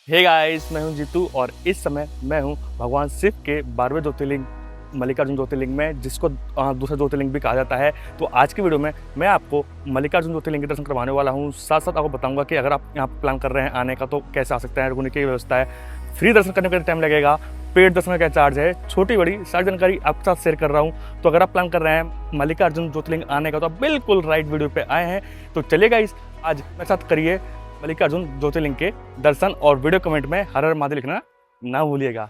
Hey guys, मैं हूं जीतू और इस समय मैं हूं भगवान शिव के 12वें ज्योतिर्लिंग मल्लिकार्जुन ज्योतिर्लिंग में, जिसको दूसरा ज्योतिर्लिंग भी कहा जाता है। तो आज की वीडियो में मैं आपको मल्लिकार्जुन ज्योतिर्लिंग के दर्शन करवाने वाला हूं। साथ साथ आपको बताऊंगा कि अगर आप यहाँ प्लान कर रहे हैं आने का तो कैसे आ सकते हैं, रुकने की व्यवस्था है, फ्री दर्शन करने का टाइम लगेगा, पेड दर्शन का क्या चार्ज है, छोटी बड़ी सारी जानकारी आपके साथ शेयर कर रहा हूँ। तो अगर आप प्लान कर रहे हैं मल्लिकार्जुन ज्योतिर्लिंग आने का तो आप बिल्कुल राइट वीडियो पे आए हैं। तो चलिए गाइस, आज मेरे साथ करिए मल्लिकार्जुन ज्योतिर्लिंग के दर्शन और वीडियो कमेंट में हर हर महादेव लिखना ना भूलिएगा।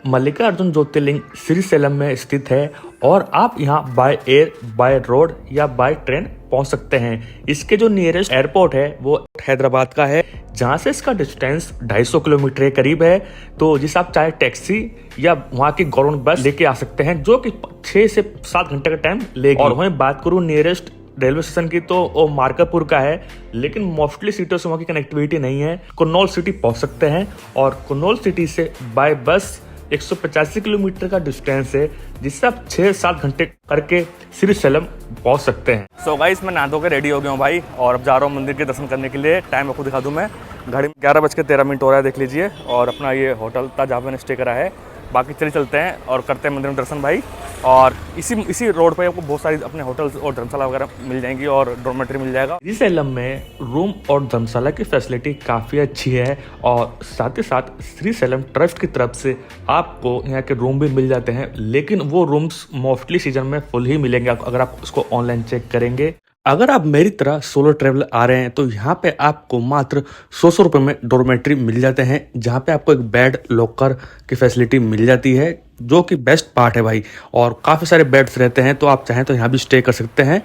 मल्लिकार्जुन ज्योतिर्लिंग श्रीशैलम में स्थित है और आप यहाँ बाय एयर, बाय रोड या बाय ट्रेन पहुँच सकते हैं। इसके जो नियरेस्ट एयरपोर्ट है वो हैदराबाद का है, जहाँ से इसका डिस्टेंस 250 किलोमीटर के करीब है। तो जिस आप चाहे टैक्सी या वहाँ की गवर्नमेंट बस लेके आ सकते हैं, जो कि 6 से 7 घंटे का टाइम लेगी। और वहीं बात करूँ नियरेस्ट रेलवे स्टेशन की तो वो मार्कापुर का है, लेकिन मोस्टली सिटियों से वहाँ की कनेक्टिविटी नहीं है। कुन्नौल सिटी पहुँच सकते हैं और कुन्नौल सिटी से बाय बस 185 किलोमीटर का डिस्टेंस है, जिससे आप 6-7 घंटे करके श्रीशैलम पहुंच सकते हैं। सो गाइस, मैं नहा धो के रेडी हो गया हूँ भाई, और अब जा रहा हूँ मंदिर के दर्शन करने के लिए। टाइम आपको दिखा दूँ, मैं घड़ी में 11:13 हो रहा है, देख लीजिए। और अपना ये होटल था जहाँ पे मैंने स्टे करा है। बाकी चलते हैं और करते हैं मंदिर में दर्शन भाई। और इसी रोड पे आपको बहुत सारी अपने होटल्स और धर्मशाला वगैरह मिल जाएंगी और डॉर्मेटरी मिल जाएगा। श्रीशैलम में रूम और धर्मशाला की फैसिलिटी काफ़ी अच्छी है और साथ ही साथ श्रीशैलम ट्रस्ट की तरफ से आपको यहाँ के रूम भी मिल जाते हैं, लेकिन वो रूम्स मोस्टली सीजन में फुल ही मिलेंगे अगर आप उसको ऑनलाइन चेक करेंगे। अगर आप मेरी तरह सोलो ट्रैवलर आ रहे हैं तो यहाँ पे आपको मात्र 100 रुपये में डॉर्मेट्री मिल जाते हैं, जहाँ पे आपको एक बेड लॉकर की फैसिलिटी मिल जाती है, जो कि बेस्ट पार्ट है भाई। और काफ़ी सारे बेड्स रहते हैं, तो आप चाहें तो यहाँ भी स्टे कर सकते हैं।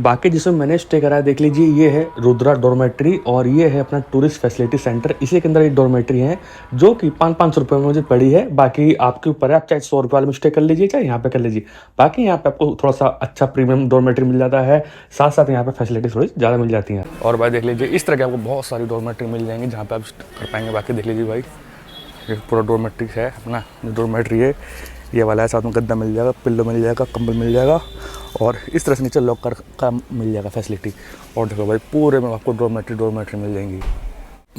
बाकी जिसमें मैंने स्टे करा है देख लीजिए, ये है रुद्रा डॉर्मेट्री और ये है अपना टूरिस्ट फैसिलिटी सेंटर। इसी के अंदर एक डॉर्मेट्री है जो कि 500 रुपये में मुझे पड़ी है। बाकी आपके ऊपर है, आप चाहे 100 रुपये वाले में स्टे कर लीजिए, चाहे यहाँ पे कर लीजिए। बाकी यहाँ पे आपको थोड़ा सा अच्छा प्रीमियम डॉर्मेट्री मिल जाता है, साथ साथ यहाँ पे फैसिलिटी थोड़ी ज़्यादा मिल जाती हैं। और भाई देख लीजिए, इस तरह के आपको बहुत सारी डॉर्मेट्री मिल जाएंगी जहाँ पे आप कर पाएंगे। बाकी देख लीजिए भाई, ये पूरा डॉर्मेट्री है अपना, डॉर्मेट्री है ये वाला है। साथ में गद्दा मिल जाएगा, पिल्लो मिल जाएगा, कंबल मिल जाएगा और इस तरह से नीचे लॉकर का मिल जाएगा फैसिलिटी। और देखो भाई, पूरे में आपको डॉर्मेट्री मिल जाएंगी।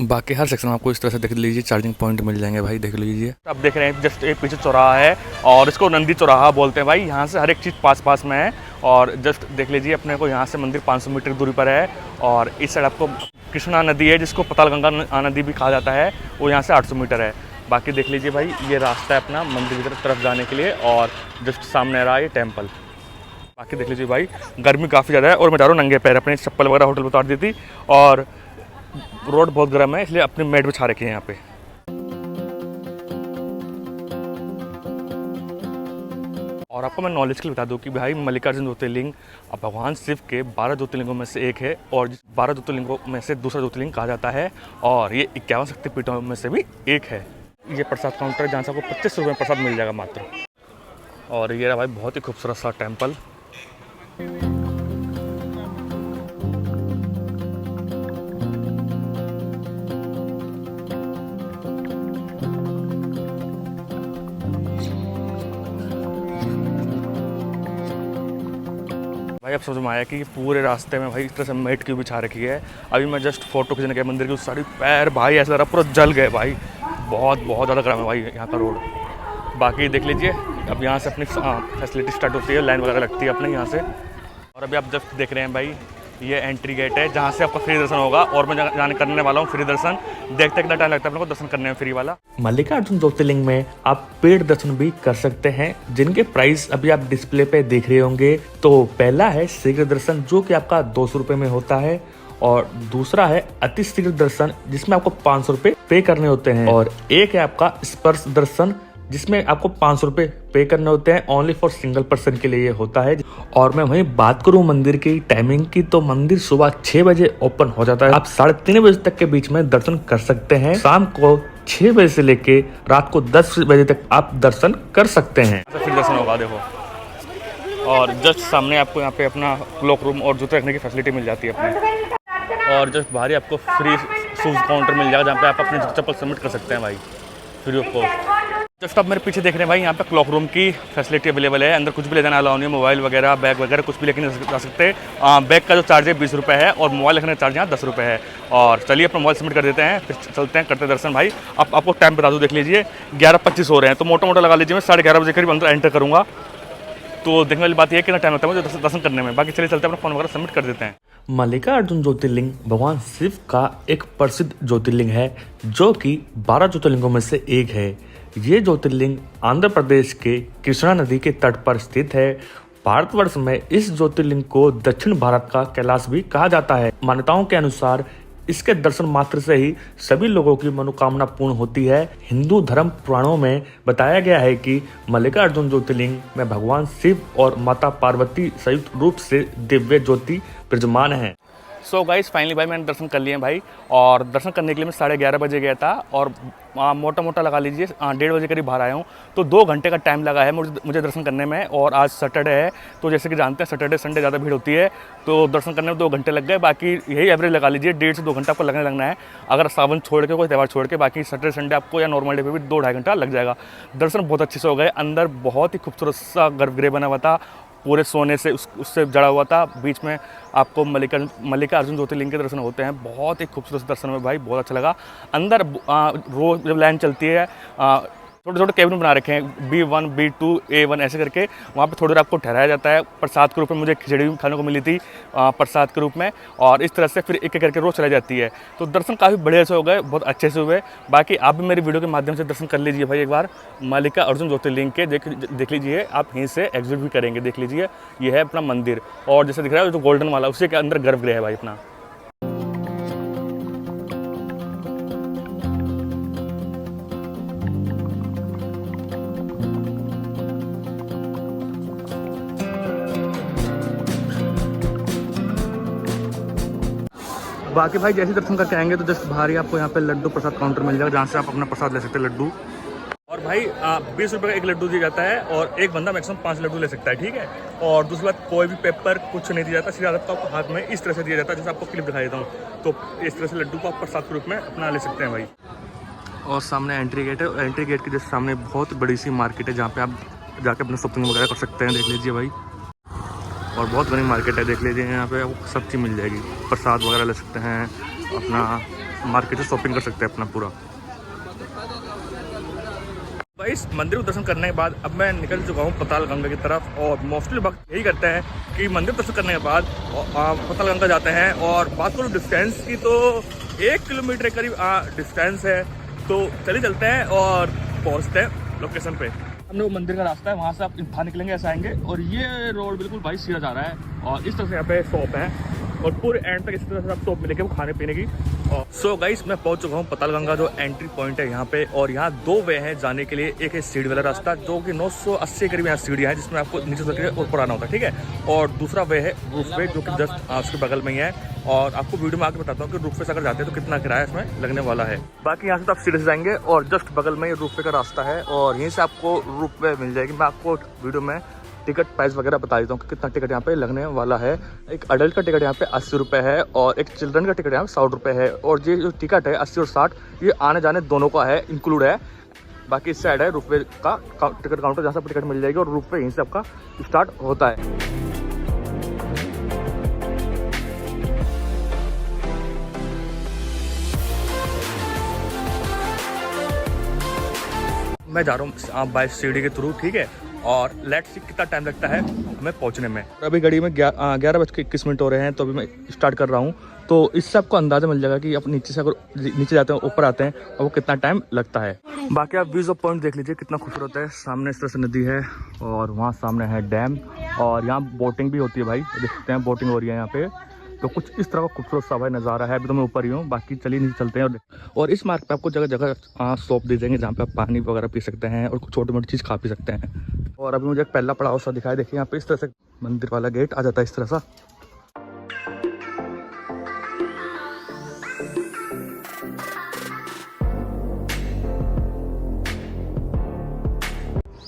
बाकी हर सेक्शन में आपको इस तरह से देख लीजिए चार्जिंग पॉइंट मिल जाएंगे भाई, देख लीजिए। आप देख रहे हैं जस्ट एक पीछे चौराहा है और इसको नंदी चौराहा बोलते हैं भाई। यहाँ से हर एक चीज़ पास में है। और जस्ट देख लीजिए, अपने को यहाँ से मंदिर 500 मीटर दूरी पर है। और इस साइड आपको कृष्णा नदी है, जिसको पातालगंगा नदी भी कहा जाता है, वो यहाँ से 800 मीटर है। बाकी देख लीजिए भाई, ये रास्ता है अपना मंदिर की तरफ जाने के लिए और जस्ट सामने आ रहा है ये टेम्पल। बाकी देख लीजिए भाई, गर्मी काफ़ी ज़्यादा है और मैं जा रहा हूँ नंगे पैर, अपनी चप्पल वगैरह होटल में उतार दी थी और रोड बहुत गर्म है, इसलिए अपनी मैट बिछा रखी है यहाँ पे। और आपको मैं नॉलेज के लिए बता दूं कि भाई मल्लिकार्जुन ज्योतिर्लिंग भगवान शिव के 12 ज्योतिर्लिंगों में से एक है और 12 ज्योतिर्लिंगों में से दूसरा ज्योतिर्लिंग कहा जाता है और ये 51 शक्तिपीठों में से भी एक है। ये प्रसाद काउंटर है जहाँ से आपको 25 रुपये में प्रसाद मिल जाएगा मात्र। और ये रहा भाई बहुत ही खूबसूरत सा टेम्पल। भाई अब समझ में आया कि ये पूरे रास्ते में भाई इस तरह से मैट क्यों बिछा रखी है। अभी मैं जस्ट फोटो खींचने गया मंदिर की, उस सारी पैर भाई ऐसा लग रहा पूरा जल गए भाई। बहुत ज़्यादा गर्म है भाई यहाँ का रोड। बाकी देख लीजिए, अब यहाँ से अपनी फैसिलिटी स्टार्ट होती है, लाइन वगैरह लगती है अपने यहाँ से। और अभी आप जस्ट देख रहे हैं भाई, ये एंट्री गेट है जहाँ से आपका फ्री दर्शन होगा और मैं जाने करने वाला हूँ फ्री दर्शन। देखते कितना टाइम लगता है अपने को दर्शन करने में फ्री वाला। मल्लिकार्जुन ज्योतिर्लिंग में आप पेड दर्शन भी कर सकते हैं, जिनके प्राइस अभी आप डिस्प्ले पे देख रहे होंगे। तो पहला है शीघ्र दर्शन, जो कि आपका 200 रुपये में होता है, और दूसरा है अति शीघ्र दर्शन, जिसमें आपको 500 रुपये पे करने होते हैं, और एक है आपका स्पर्श दर्शन, जिसमें आपको 500 रुपये पे करने होते हैं। ओनली फॉर सिंगल पर्सन के लिए ये होता है। और मैं वहीं बात करूं मंदिर की टाइमिंग की, तो मंदिर सुबह 6 बजे ओपन हो जाता है। आप 3:30 बजे तक के बीच में दर्शन कर सकते हैं। शाम को 6 बजे से लेके रात को 10 बजे तक आप दर्शन कर सकते हैं। फिर दर्शन होगा देखो। और जस्ट सामने आपको यहाँ पे अपना क्लॉक रूम और जूते रखने की फैसिलिटी मिल जाती है अपने। और जस्ट बाहर ही आपको फ्री शूज़ काउंटर मिल जाएगा, जहाँ पे आप अपने चप्पल सबमिट कर सकते हैं भाई, फ्री ऑफ कॉस्ट। जस्ट आप मेरे पीछे देख रहे हैं भाई, यहाँ पे क्लॉक रूम की फैसिलिटी अवेलेबल है। अंदर कुछ भी ले जाना अलाउ नहीं है, मोबाइल वगैरह, बैग वगैरह कुछ भी लेके नहीं जा सकते। बैग का जो चार्ज है 20 रुपये है और मोबाइल रखने का चार्ज यहाँ 10 रुपये है। और चलिए अपना मोबाइल सबमिट कर देते हैं, फिर चलते हैं करते हैं दर्शन भाई। आपको टाइम बता दूँ, देख लीजिए 11:25 हो रहे हैं, तो मोटा मोटा लगा लीजिए मैं 11:30 बजे करीब अंदर एंटर करूँगा। तो देखने वाली बात यह है कितना टाइम लगता है मुझे दर्शन करने में। बाकी चलिए चलते हैं, अपना फोन वगैरह सबमिट कर देते हैं। मल्लिकार्जुन ज्योतिर्लिंग भगवान शिव का एक प्रसिद्ध ज्योतिर्लिंग है, जो कि 12 ज्योतिर्लिंगों में से एक है। ये ज्योतिर्लिंग आंध्र प्रदेश के कृष्णा नदी के तट पर स्थित है। भारतवर्ष में इस ज्योतिर्लिंग को दक्षिण भारत का कैलाश भी कहा जाता है। मान्यताओं के अनुसार इसके दर्शन मात्र से ही सभी लोगों की मनोकामना पूर्ण होती है। हिंदू धर्म पुराणों में बताया गया है कि मल्लिकार्जुन ज्योतिर्लिंग में भगवान शिव और माता पार्वती संयुक्त रूप से दिव्य ज्योति विराजमान है। सो गाइस फाइनली भाई मैंने दर्शन कर लिए हैं भाई। और दर्शन करने के लिए मैं 11:30 बजे गया था और मोटा मोटा लगा लीजिए 1:30 बजे करीब बाहर आया हूँ। तो 2 घंटे का टाइम लगा है मुझे दर्शन करने में। और आज सैटरडे है, तो जैसे कि जानते हैं सैटरडे संडे ज़्यादा भीड़ होती है, तो दर्शन करने में 2 घंटे लग गए। बाकी यही एवरेज लगा लीजिए 1.5 से 2 घंटा आपको लगना है, अगर सावन छोड़ के कोई त्यौहार छोड़ के। बाकी सैटरडे संडे आपको या नॉर्मल डे पे भी 2-2.5 घंटा लग जाएगा। दर्शन बहुत अच्छे से हो गए। अंदर बहुत ही खूबसूरत सा गर्भगृह बना हुआ था, पूरे सोने से उससे जड़ा हुआ था। बीच में आपको मल्लिकार्जुन ज्योतिर्लिंग के दर्शन होते हैं। बहुत ही खूबसूरत दर्शन में भाई, बहुत अच्छा लगा। अंदर रोज जब लाइन चलती है, छोटे छोटे केबिन बना रखे हैं, B1 B2 A1 ऐसे करके। वहाँ पे थोड़ी देर आपको ठहराया जाता है। प्रसाद के रूप में मुझे खिचड़ी भी खाने को मिली थी प्रसाद के रूप में। और इस तरह से फिर एक एक करके रोज चलाई जाती है। तो दर्शन काफ़ी बढ़िया से हो गए, बहुत अच्छे से हुए। बाकी आप भी मेरी वीडियो के माध्यम से दर्शन कर लीजिए भाई एक बार। मल्लिकार्जुन ज्योतिर्लिंग के देख लीजिए, आप यहीं से एग्जिट भी करेंगे। देख लीजिए ये है अपना मंदिर, और जैसे दिख रहा है जो गोल्डन वाला, उसी के अंदर गर्भगृह है भाई अपना। बाकी भाई जैसे दर्शन करके आएंगे तो जस्ट बाहर ही आपको यहाँ पे लड्डू प्रसाद काउंटर मिल जाएगा, जहाँ से आप अपना प्रसाद ले सकते हैं लड्डू। और भाई 20 रुपये का एक लड्डू दिया जाता है और एक बंदा मैक्सिमम 5 लड्डू ले सकता है, ठीक है। और दूसरी बात, कोई भी पेपर कुछ नहीं दिया जाता, सीधा आपको हाथ में इस तरह से दिया जाता है, जैसे आपको क्लिप दिखा देता हूँ। तो इस तरह से लड्डू को आप प्रसाद के रूप में अपना ले सकते हैं भाई। और सामने एंट्री गेट है। एंट्री गेट के जस्ट सामने बहुत बड़ी सी मार्केट है, जहाँ पे आप जाके अपना शॉपिंग वगैरह कर सकते हैं। देख लीजिए भाई, और बहुत बड़ी मार्केट है, देख लीजिए। यहाँ पे आपको सब चीज़ मिल जाएगी, प्रसाद वगैरह ले सकते हैं, अपना मार्केट से शॉपिंग कर सकते हैं अपना पूरा। भाई इस मंदिर को दर्शन करने के बाद अब मैं निकल चुका हूँ पताल गंगा की तरफ। और मोस्टली वक्त यही करते हैं कि मंदिर दर्शन करने के बाद पताल गंगा जाते हैं। और बात करूँ डिस्टेंस की, तो 1 किलोमीटर के करीब डिस्टेंस है। तो चलिए चलते हैं और पहुँचते हैं लोकेशन पे। हमने वो मंदिर का रास्ता है, वहाँ से आप बाहर निकलेंगे, ऐसे आएंगे और ये रोड बिल्कुल भाई सीधा जा रहा है। और इस तरह से यहाँ पे शॉप है और पूरे एंड तक इस तरह से आप शॉप मिलेंगे वो खाने पीने की। और सो गाइस मैं पहुंच चुका हूँ पताल गंगा जो एंट्री पॉइंट है यहाँ पे। और यहाँ 2 वे हैं जाने के लिए। एक है सीढ़ी वाला रास्ता, जो कि 980 करीब यहाँ सीढ़ियाँ हैं, जिसमें आपको नीचे से ऊपर आना होता है, ठीक है। और दूसरा वे है रूफ वे, जो कि जस्ट उसके बगल में ही है। और आपको वीडियो में आके बताता हूँ कि रूफ वे से अगर जाते हैं तो कितना किराया इसमें लगने वाला है। बाकी यहाँ से तो आप सीढ़ी से जाएंगे और जस्ट बगल में ये रूफ वे का रास्ता है और यहीं से आपको रूफ वे मिल जाएगी। मैं आपको वीडियो में टिकट प्राइस वगैरह बता देता हूँ कि कितना टिकट यहाँ पे लगने वाला है। एक अडल्ट का टिकट यहाँ पे 80 रुपये है और एक चिल्ड्रन का टिकट यहाँ पे 100 रुपये है। और ये जो टिकट है 80 और 60, ये आने जाने दोनों का है, इंक्लूड है। बाकी इस साइड है रूपवे का टिकट काउंटर, जहाँ से आपको टिकट मिल जाएगी और रूपवे यहीं से आपका स्टार्ट होता है। मैं जा रहा हूँ बाय सीढ़ी के थ्रू, ठीक है। और लेट्स सी कितना टाइम लगता है हमें पहुँचने में। अभी घड़ी में 11:21 हो रहे हैं, तो अभी मैं स्टार्ट कर रहा हूँ। तो इससे आपको अंदाज़ा मिल जाएगा कि आप नीचे से अगर नीचे जाते हैं ऊपर आते हैं और वो कितना टाइम लगता है। बाकी आप व्यूज़ ऑफ पॉइंट देख लीजिए कितना खूबसूरत है। सामने इस तरह से नदी है और वहाँ सामने है डैम और यहाँ बोटिंग भी होती है भाई, देख सकते हैं बोटिंग हो रही है यहाँ पे। तो कुछ इस तरह का खूबसूरत सा भाई नज़ारा है। अभी तो मैं ऊपर ही हूँ, बाकी चलिए नीचे चलते हैं। और इस मार्ग पे आपको जगह जगह शॉप दे देंगे जहाँ पे आप पानी वगैरह पी सकते हैं और कुछ छोटी मोटी चीज़ खा पी सकते हैं। और अभी मुझे एक पहला पड़ाव सा दिखाई, देखिए यहाँ पे इस तरह से मंदिर वाला गेट आ जाता है इस तरह सा।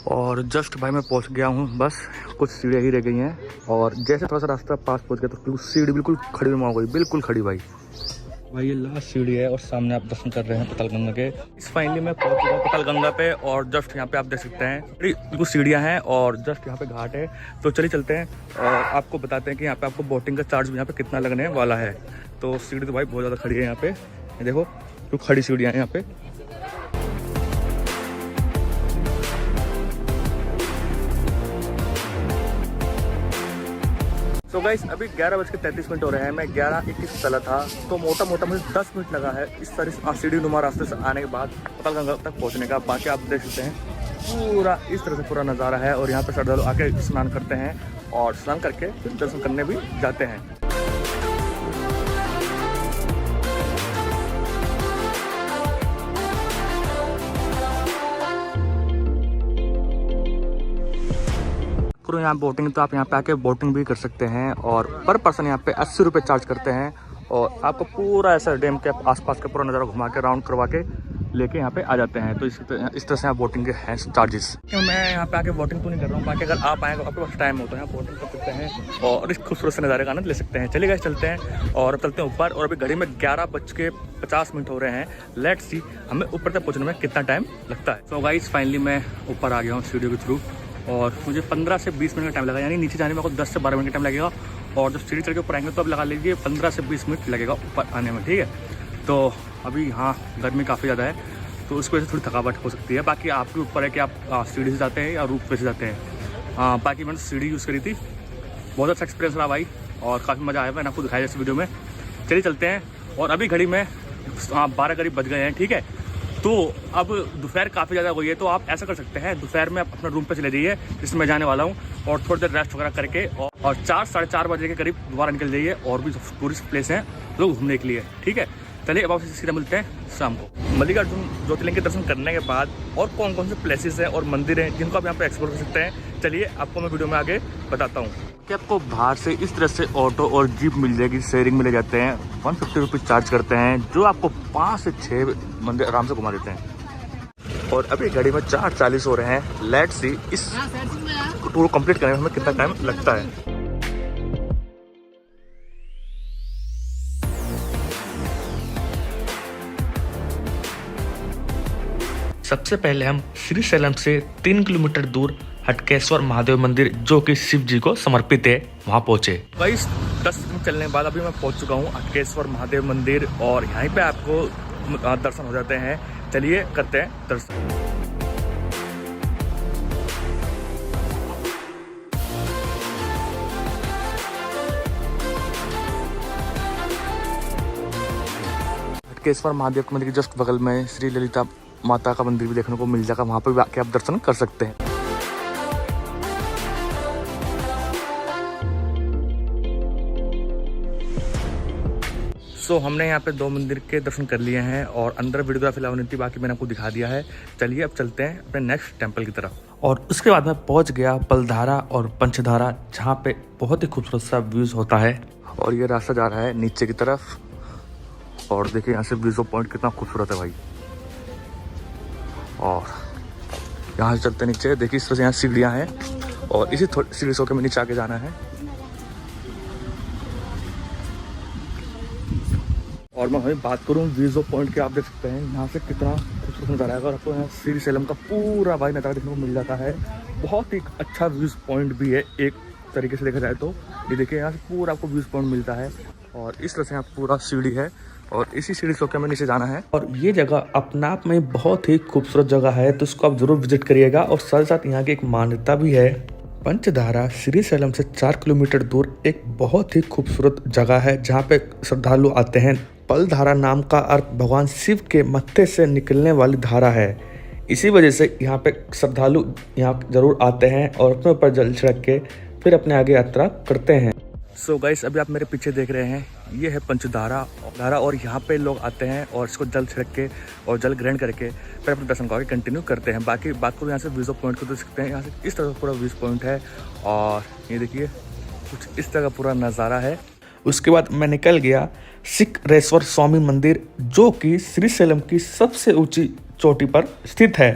और जस्ट भाई मैं पहुंच गया हूं, बस कुछ सीढ़ियाँ ही रह गई हैं। और जैसे थोड़ा सा रास्ता पास पहुंच गया तो सीढ़ी बिल्कुल खड़ी हो गई, बिल्कुल खड़ी भाई। ये लास्ट सीढ़ी है और सामने आप दर्शन कर रहे हैं पतालगंगा के। इस फाइनली मैं पहुंच चुका हूँ पतालगंगा पे और जस्ट यहाँ पे आप देख सकते हैं बिल्कुल सीढ़ियाँ हैं और जस्ट यहाँ पे घाट है। तो चलिए चलते हैं और आपको बताते हैं कि यहाँ पे आपको बोटिंग का चार्ज भी यहाँ पे कितना लगने वाला है। तो सीढ़ी तो भाई बहुत ज़्यादा खड़ी है यहाँ पे, देखो तो खड़ी सीढ़ियाँ हैं यहाँ पे। तो गाइस अभी 11:33 हो रहे हैं। मैं 11:21 चला था तो मोटा मोटा मुझे 10 मिनट लगा है इस तरह सीढ़ी नुमा रास्ते से आने के बाद पतालगंगा तक पहुंचने का। बाकी आप देख सकते हैं पूरा इस तरह से पूरा नज़ारा है। और यहाँ पे श्रद्धालु आके स्नान करते हैं और स्नान करके फिर दर्शन करने भी जाते हैं। यहाँ बोटिंग तो आप यहाँ पे आके बोटिंग भी कर सकते हैं और पर पर्सन यहाँ पे 80 रुपये चार्ज करते हैं। और आपको पूरा ऐसा डैम के आसपास का पूरा नज़ारा घुमा के राउंड करवा के लेके यहाँ पे आ जाते हैं। तो इस तरह से यहाँ बोटिंग के हैं चार्जेस। मैं यहाँ पे आके बोटिंग तो नहीं कर रहा हूँ, बाकी अगर आप आएँ आपके पास टाइम होता है यहाँ बोटिंग कर सकते हैं और इस खूबसूरत से नज़ारे का आनंद ले सकते हैं। चलिए गाइस चलते हैं और चलते हैं ऊपर। और अभी घड़ी में 11:50 हो रहे हैं। लेट्स सी हमें ऊपर तक पहुँचने में कितना टाइम लगता है। तो गाइस फाइनली मैं ऊपर आ गया हूँ सीढ़ियों के थ्रू और मुझे 15 से 20 मिनट का टाइम लगा, यानी नीचे जाने में आपको 10 से 12 मिनट का टाइम लगेगा। और जब सीढ़ी चढ़ के ऊपर आएंगे तो अब लगा लीजिए 15 से 20 मिनट लगेगा ऊपर आने में, ठीक है। तो अभी यहाँ गर्मी काफ़ी ज़्यादा है तो उसकी वजह से थोड़ी थकावट हो सकती है। बाकी आपके ऊपर है कि आप सीढ़ी से जाते हैं या रूप पे से जाते हैं। बाकी मैंने सीढ़ी यूज़ करी थी, बहुत अच्छा एक्सपीरियंस रहा भाई और काफ़ी मज़ा आया। मैंने आपको दिखाया इस वीडियो में। चलिए चलते हैं। और अभी घड़ी में 12 करीब बज गए हैं, ठीक है। तो अब दोपहर काफ़ी ज़्यादा हो गई है तो आप ऐसा कर सकते हैं दोपहर में आप अपना रूम पे चले जाइए जिसमें मैं जाने वाला हूँ और थोड़ी देर रेस्ट वगैरह करके और 4 साढ़े 4 बजे के करीब दोबारा निकल जाइए। और भी टूरिस्ट प्लेस हैं लोग घूमने के लिए, ठीक है। चलिए अब आपसे सीधा मिलते हैं शाम को। मल्लिकार्जुन ज्योतिर्लिंग के दर्शन करने के बाद और कौन कौन से प्लेसेस हैं और मंदिर हैं जिनको आप यहाँ पे एक्सप्लोर कर सकते हैं, चलिए आपको मैं वीडियो में आगे बताता हूँ। कि आपको बाहर से इस तरह से ऑटो और जीप मिल जाएगी, शेयरिंग में ले जाते हैं। 150 रुपीज़ चार्ज करते हैं जो आपको 5 से 6 मंदिर आराम से घुमा देते हैं। और अभी घड़ी में 4:40 हो रहे हैं। लेट्स सी इस टूर कंप्लीट करने में हमें कितना टाइम लगता है। सबसे पहले हम श्रीशैलम से 3 किलोमीटर दूर हटकेश्वर महादेव मंदिर जो कि शिव जी को समर्पित है वहाँ पहुँचे। 10 दिन चलने के बाद अभी मैं पहुँच चुका हूँ हटकेश्वर महादेव मंदिर और यहाँ पे आपको दर्शन हो जाते हैं। चलिए करते हैं दर्शन। हटकेश्वर महादेव के मंदिर के जस्ट बगल में श्री ललिता माता का मंदिर भी देखने को मिल जाएगा, वहाँ पर भी आके आप दर्शन कर सकते हैं। सो हमने यहाँ पे 2 मंदिर के दर्शन कर लिए हैं और अंदर वीडियोग्राफी अलाउ नहीं थी, बाकी मैंने आपको दिखा दिया है। चलिए अब चलते हैं अपने नेक्स्ट टेंपल की तरफ। और उसके बाद मैं पहुँच गया पलधारा और पंचधारा जहाँ पे बहुत ही खूबसूरत सा व्यूज होता है। और ये रास्ता जा रहा है नीचे की तरफ और देखिए यहाँ से व्यूज पॉइंट कितना खूबसूरत है भाई। और यहाँ से चलते नीचे, देखिए इस तरह से यहाँ सीढ़ियाँ हैं और इसी सीढ़ी से होकर नीचे आके जाना है। और मैं वहीं बात करूँ व्यूज पॉइंट की, आप देख सकते हैं यहाँ से कितना खूबसूरत नज़ारा है। और आपको यहाँ श्रीशैलम का पूरा भाई नज़ारा देखने को मिल जाता है। बहुत ही अच्छा व्यूज पॉइंट भी है एक तरीके से देखा जाए तो। ये देखिए यहाँ से पूरा आपको व्यूज पॉइंट मिलता है और इस तरह से यहाँ पूरा सीढ़ी है और इसी सीढ़ी से होकर हमें नीचे जाना है। और ये जगह अपने आप में बहुत ही खूबसूरत जगह है तो इसको आप जरूर विजिट करिएगा। और साथ साथ यहाँ की एक मान्यता भी है। पंचधारा श्रीशैलम से 4 किलोमीटर दूर एक बहुत ही खूबसूरत जगह है जहाँ पे श्रद्धालु आते हैं। पलधारा नाम का अर्थ भगवान शिव के मत्थे से निकलने वाली धारा है। इसी वजह से यहाँ पे श्रद्धालु यहाँ जरूर आते हैं और अपने ऊपर जल छिड़क के फिर अपने आगे यात्रा करते हैं। सो गाइस अभी आप मेरे पीछे देख रहे हैं, ये है पंचधारा और यहाँ पे लोग आते हैं और इसको जल छिड़क के और जल ग्रहण करके फिर अपने दर्शन करके कंटिन्यू करते हैं। बाकी बात करूँ यहाँ से व्यूज़ पॉइंट को देख सकते हैं, यहाँ से इस तरह का पूरा व्यूज़ पॉइंट है और ये देखिए कुछ इस तरह का पूरा नज़ारा है। उसके बाद मैं निकल गया सिकरेश्वर स्वामी मंदिर, जो कि श्रीशैलम की सबसे ऊंची चोटी पर स्थित है।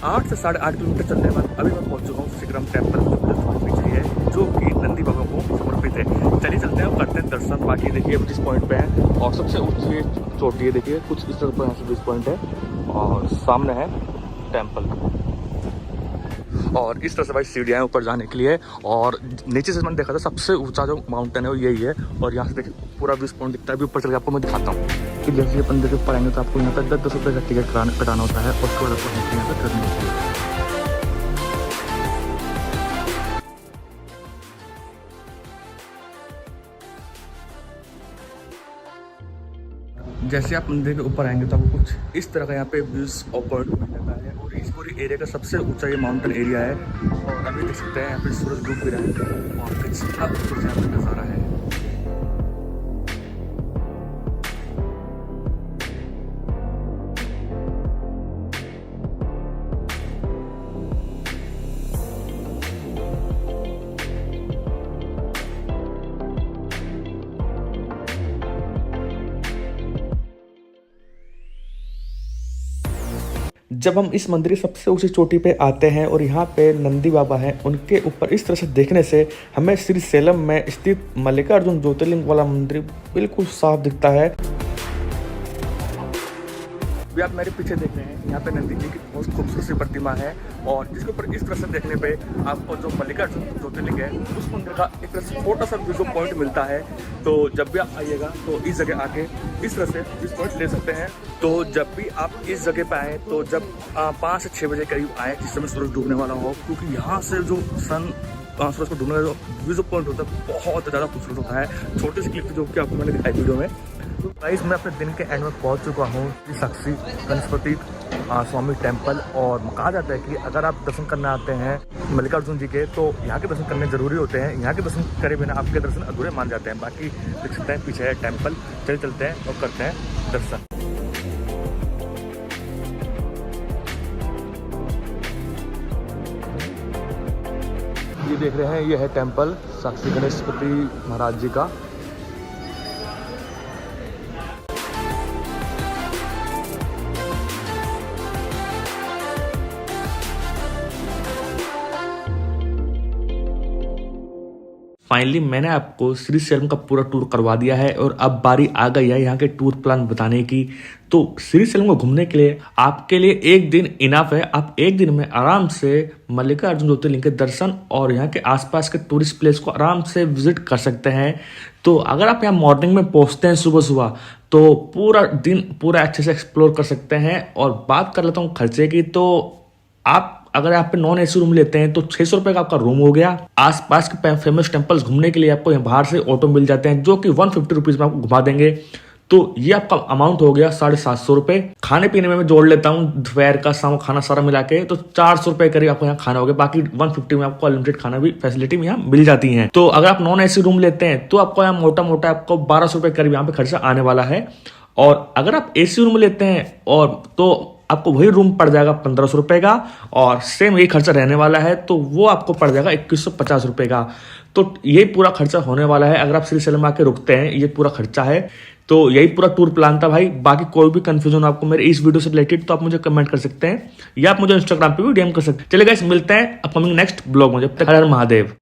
8 से 8.5 किलोमीटर चलने के बाद अभी मैं पहुंच चुका हूँ सिकरम टेम्पल, जो पीछे है, जो कि नंदी बाबा को समर्पित है। चलिए चलते हैं और करते हैं दर्शन। बाकी देखिए जिस पॉइंट पे है और सबसे ऊंची चोटी है, देखिए कुछ इस तरह पर यहाँ से जिस पॉइंट है और सामने है टेम्पल और इस तरह से भाई सीढ़ियाँ ऊपर जाने के लिए। और नीचे से मैंने देखा था सबसे ऊंचा जो माउंटेन है वो यही है और यहाँ से देखिए पूरा व्यूज पॉइंट दिखता है। अभी ऊपर चल के आपको मैं दिखाता हूँ कि जैसे अपन देखिए ऊपर आएंगे तो आपको यहाँ पर 10-10 रुपये का टिकट कटाना होता है और उसके बाद आपको यहाँ पर करनी होती है। जैसे आप मंदिर के ऊपर आएंगे तो आपको कुछ इस तरह का यहाँ पे व्यूज और पॉइंट मिल जाता है और इस पूरी एरिया का सबसे ऊंचा ये माउंटेन एरिया है। और अभी देख सकते हैं यहाँ पे सूरज डूब भी रहा है और कितना खूबसूरत यहाँ पे नज़ारा है। जब हम इस मंदिर की सबसे ऊंची चोटी पे आते हैं और यहाँ पे नंदी बाबा हैं, उनके ऊपर इस तरह से देखने से हमें श्रीशैलम में स्थित मल्लिकार्जुन ज्योतिर्लिंग वाला मंदिर बिल्कुल साफ दिखता है। अभी आप मेरे पीछे देख रहे हैं, यहाँ पे नंदी जी की बहुत खूबसूरत सी प्रतिमा है और जिसके ऊपर इस तरह से देखने पे आपको जो मल्लिकार्जुन ज्योतिर्लिंग है उस मंदिर का एक तरह से छोटा सा व्यू पॉइंट मिलता है। तो जब भी आप आइएगा तो इस जगह आके इस तरह से व्यू पॉइंट ले सकते हैं। तो जब भी आप इस जगह पे आएँ तो जब 5 से 6 बजे करीब आए जिस समय सूरज डूबने वाला हो, क्योंकि यहाँ से जो सूरज को डूबने का जो व्यू पॉइंट होता है बहुत ज़्यादा खूबसूरत होता है। छोटे से क्लिप जो कि आपको मैंने दिखाई वीडियो में। तो गाइस मैं अपने दिन के एंड में पहुंच चुका हूँ साक्षी गणपति स्वामी टेम्पल और कहा जाता है कि अगर आप दर्शन करने आते हैं मल्लिकार्जुन जी के तो यहाँ के दर्शन करने जरूरी होते हैं। यहाँ के दर्शन करे बिना आपके दर्शन अधूरे मान जाते हैं। बाकी देख सकते हैं पीछे है टेम्पल, चलते हैं और करते हैं दर्शन। ये देख रहे हैं, ये है टेम्पल साक्षी गणेशपति महाराज जी का। फाइनली मैंने आपको श्रीशैलम का पूरा टूर करवा दिया है और अब बारी आ गई है यहाँ के टूर प्लान बताने की। तो श्रीशैलम को घूमने के लिए आपके लिए एक दिन इनफ है। आप एक दिन में आराम से मल्लिकार्जुन ज्योतिर्लिंग के दर्शन और यहाँ के आसपास के टूरिस्ट प्लेस को आराम से विजिट कर सकते हैं। तो अगर आप यहाँ मॉर्निंग में पहुँचते हैं सुबह सुबह तो पूरा दिन पूरा अच्छे से एक्सप्लोर कर सकते हैं। और बात कर लेता हूँ खर्चे की, तो आप अगर आप पे नॉन एसी रूम लेते हैं तो 600 रुपये का आपका रूम हो गया। आसपास के फेमस टेम्पल्स घूमने के लिए आपको यहाँ बाहर से ऑटो मिल जाते हैं जो कि 150 रुपीज़ में आपको घुमा देंगे। तो ये आपका अमाउंट हो गया 750 रुपये। खाने पीने में मैं जोड़ लेता हूँ दोपहर का शाम खाना सारा मिला के तो 400 रुपये करीब आपको यहाँ खाना हो गया। बाकी 150 में आपको अनलिमिटेड खाना भी फैसिलिटी में यहाँ मिल जाती है। तो अगर आप नॉन एसी रूम लेते हैं तो आपको यहाँ मोटा मोटा आपको 1200 रुपये करीब यहाँ पे खर्चा आने वाला है। और अगर आप एसी रूम लेते हैं और तो आपको वही रूम पड़ जाएगा 1500 रुपये का और सेम यही खर्चा रहने वाला है, तो वो आपको पड़ जाएगा 2150 रुपये का। तो यही पूरा खर्चा होने वाला है अगर आप श्रीशैलम आके रुकते हैं, ये पूरा खर्चा है। तो यही पूरा टूर प्लान था भाई। बाकी कोई भी कंफ्यूजन हो आपको मेरे इस वीडियो से रिलेटेड तो आप मुझे कमेंट कर सकते हैं या आप मुझे इंस्टाग्राम पे भी डीएम कर सकते हैं। चलिए गाइस मिलते हैं अपकमिंग नेक्स्ट ब्लॉग में। जब तक हर हर महादेव।